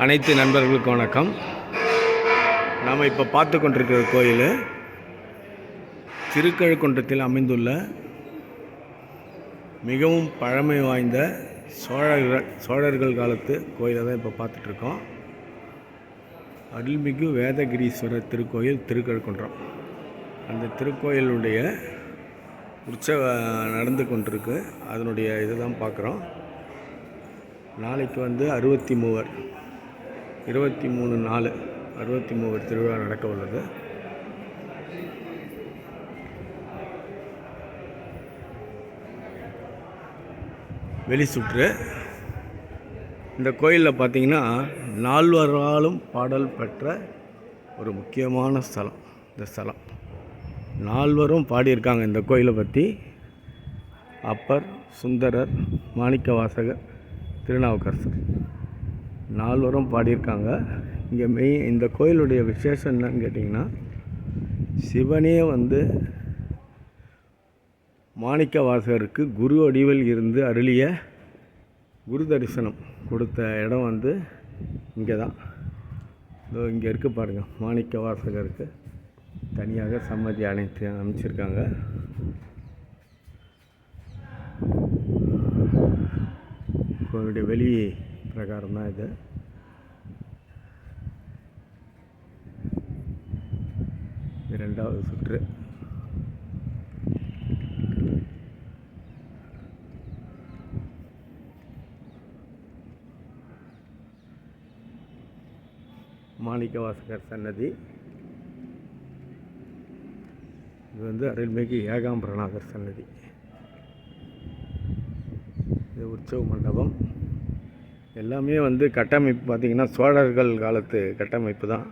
அனைத்து நண்பர்களுக்கும் வணக்கம். நாம் இப்போ பார்த்து கொண்டிருக்கிற கோயில் திருக்கழுக்குன்றத்தில் அமைந்துள்ள மிகவும் பழமை வாய்ந்த சோழர்கள் காலத்து கோயிலை தான் இப்போ பார்த்துட்ருக்கோம். அருள்மிகு வேதகிரீஸ்வரர் திருக்கோயில் திருக்கழுக்குன்றம். அந்த திருக்கோயிலுடைய உற்சவம் நடந்து கொண்டிருக்கு. அதனுடைய இதை தான் பார்க்குறோம். நாளைக்கு 23/4 திருவிழா நடக்க உள்ளது. வெளி சுற்று. இந்த கோயிலில் பார்த்திங்கன்னா நால்வராலும் பாடல் பெற்ற ஒரு முக்கியமான ஸ்தலம். இந்த ஸ்தலம் நால்வரும் பாடியிருக்காங்க. இந்த கோயிலை பற்றி அப்பர், சுந்தரர், மாணிக்கவாசகர், திருநாவுக்கரசர் நால்வரும் பாடியிருக்காங்க. இங்கே இந்த கோயிலுடைய விசேஷம் என்னன்னு கேட்டிங்கன்னா, சிவனே மாணிக்கவாசகருக்கு குரு வடிவில் இருந்து அருளிய குரு தரிசனம் கொடுத்த இடம் இங்கே தான். இதோ இங்கே இருக்குது பாருங்கள். மாணிக்கவாசகருக்கு தனியாக சம்மதி அமைச்சிருக்காங்க. கோயிலுடைய வெளி பிரகாரம் தான் இது. இரண்டாவது சுற்று. மாணிக்கவாசகர் சன்னதி. இது அருள்மிகு ஏகாம்பரநாதர் சன்னதி. இது உற்சவ மண்டபம். எல்லாமே கட்டமைப்பு பார்த்திங்கன்னா சோழர்கள் காலத்து கட்டமைப்பு தான்.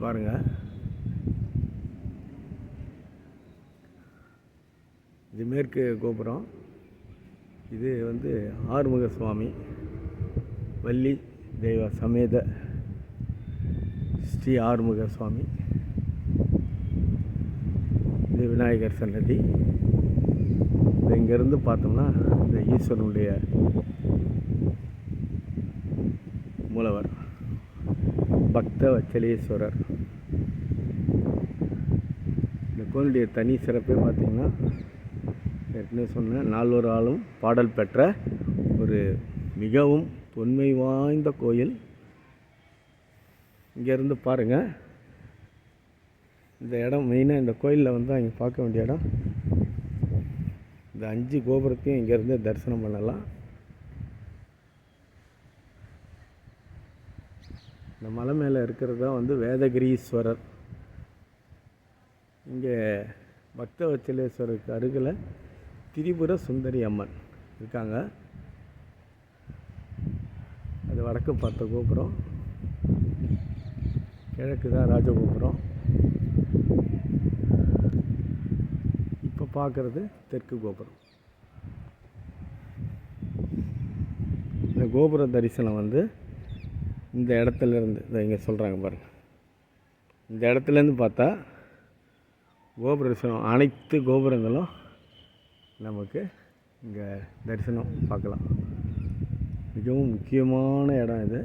பாருங்கள், இது மேற்கு கோபுரம். இது ஆறுமுக சுவாமி வள்ளி தெய்வ சமேத ஸ்ரீ ஆறுமுக சுவாமி. இது விநாயகர் சன்னதி. இங்கேருந்து பார்த்தோம்னா இந்த ஈஸ்வரனுடைய மூலவர் பக்த வச்சலேஸ்வரர். இந்த கோயிலுடைய தனி சிறப்பே பார்த்திங்கன்னா, ஏற்கனவே சொன்ன நால்வராலும் பாடல் பெற்ற ஒரு மிகவும் தொன்மை வாய்ந்த கோயில். இங்கேருந்து பாருங்கள். இந்த இடம் மெயினாக இந்த கோயிலில் அங்கே பார்க்க வேண்டிய இடம். இந்த 5 கோபுரத்தையும் இங்கேருந்து தரிசனம் பண்ணலாம். இந்த மலை மேலே இருக்கிறது தான் வேதகிரீஸ்வரர். இங்கே பக்தவச்சலேஸ்வரருக்கு அருகில் திரிபுர சுந்தரி அம்மன் இருக்காங்க. அது வடக்கு பார்த்த கோபுரம். கிழக்கு தான் ராஜகோபுரம். இப்போ பார்க்குறது தெற்கு கோபுரம். இந்த கோபுர தரிசனம் இந்த இடத்துலேருந்து இங்கே சொல்கிறாங்க பாருங்கள். இந்த இடத்துலேருந்து பார்த்தா கோபுர தரிசனம் அனைத்து கோபுரங்களும் நமக்கு இங்கே தரிசனம் பார்க்கலாம். மிகவும் முக்கியமான இடம் இது.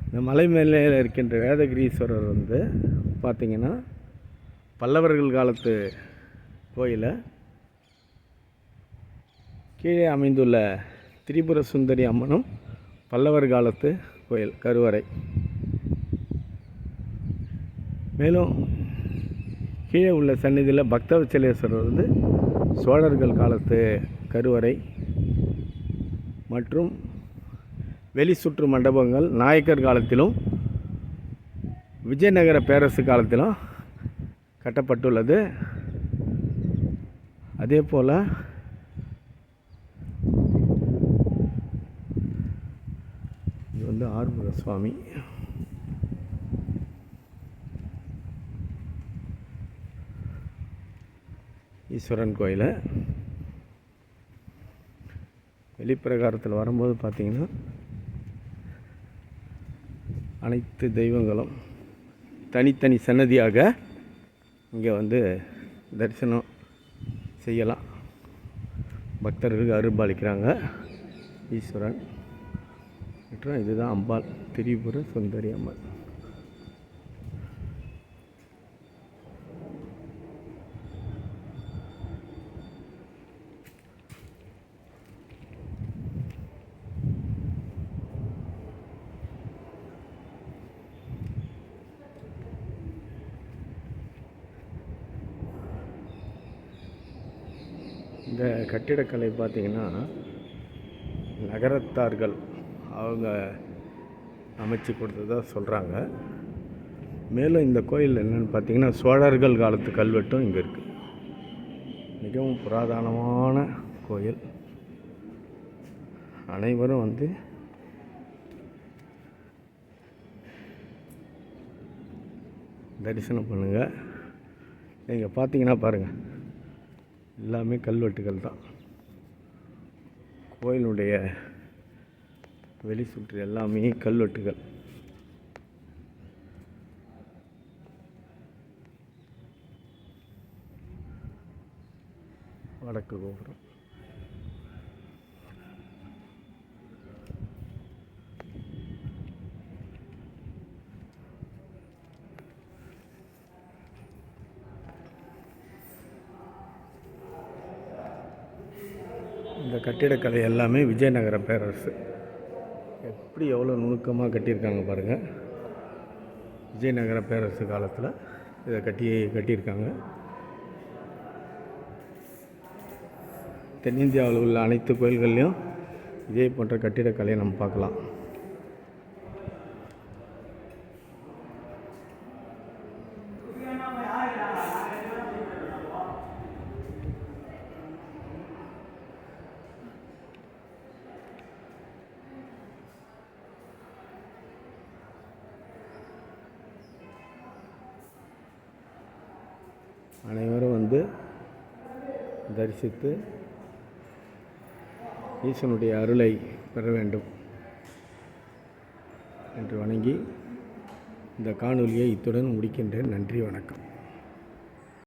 இந்த மலை மேலே இருக்கின்ற வேதகிரீஸ்வரர் பார்த்திங்கன்னா பல்லவர்கள் காலத்து கோயிலை கீழே அமைந்துள்ள திரிபுர சுந்தரி அம்மனும் பல்லவர் காலத்து கோயில் கருவறை. மேலும் கீழே உள்ள சந்நிதியில் பக்தவச்சலேஸ்வரர் சோழர்கள் காலத்து கருவறை மற்றும் வெளி சுற்று மண்டபங்கள் நாயக்கர் காலத்திலும் விஜயநகர பேரரசு காலத்திலும் கட்டப்பட்டுள்ளது. அதே போல் இது ஆறுமுக சுவாமி. ஈஸ்வரன் கோயில். வெளிப்பிரகாரத்தில் வரும்போது பார்த்திங்கன்னா அனைத்து தெய்வங்களும் தனித்தனி சன்னதியாக இங்கே வந்து தரிசனம் செய்யலாம். பக்தர்களுக்கு அருள்பாலிக்கிறாங்க ஈஸ்வரன். மற்றும் இதுதான் அம்பாள், திரிபுர சுந்தரி அம்பாள். இந்த கட்டிடக்கலை பார்த்திங்கன்னா நகரத்தார்கள் அவங்க அமைச்சு கொடுத்ததாக சொல்கிறாங்க. மேலும் இந்த கோயில் என்னென்னு பார்த்திங்கன்னா சோழர்கள் காலத்து கல்வெட்டும் இங்கே இருக்குது. மிகவும் புராதனமான கோயில். அனைவரும் வந்து தரிசனம் பண்ணுங்கள். நீங்கள் பார்த்தீங்கன்னா பாருங்கள், எல்லாமே கல்வெட்டுகள் தான். கோயிலுடைய வெளி சுற்று எல்லாமே கல்வெட்டுகள். வடக்கு கோபுரம். இந்த கட்டிடக்கலை எல்லாமே விஜயநகர பேரரசு. எப்படி எவ்வளோ நுணுக்கமாக கட்டியிருக்காங்க பாருங்கள். விஜயநகர பேரரசு காலத்தில் இதை கட்டியிருக்காங்க. தென்னிந்தியாவில் உள்ள அனைத்து கோயில்கள்லையும் இதே போன்ற கட்டிடக்கலையை நம்ம பார்க்கலாம். அனைவரும் வந்து தரிசித்து ஈசனுடைய அருளை பெற வேண்டும் என்று வணங்கி இந்த காணொலியை இத்துடன் முடிக்கின்றேன். நன்றி, வணக்கம்.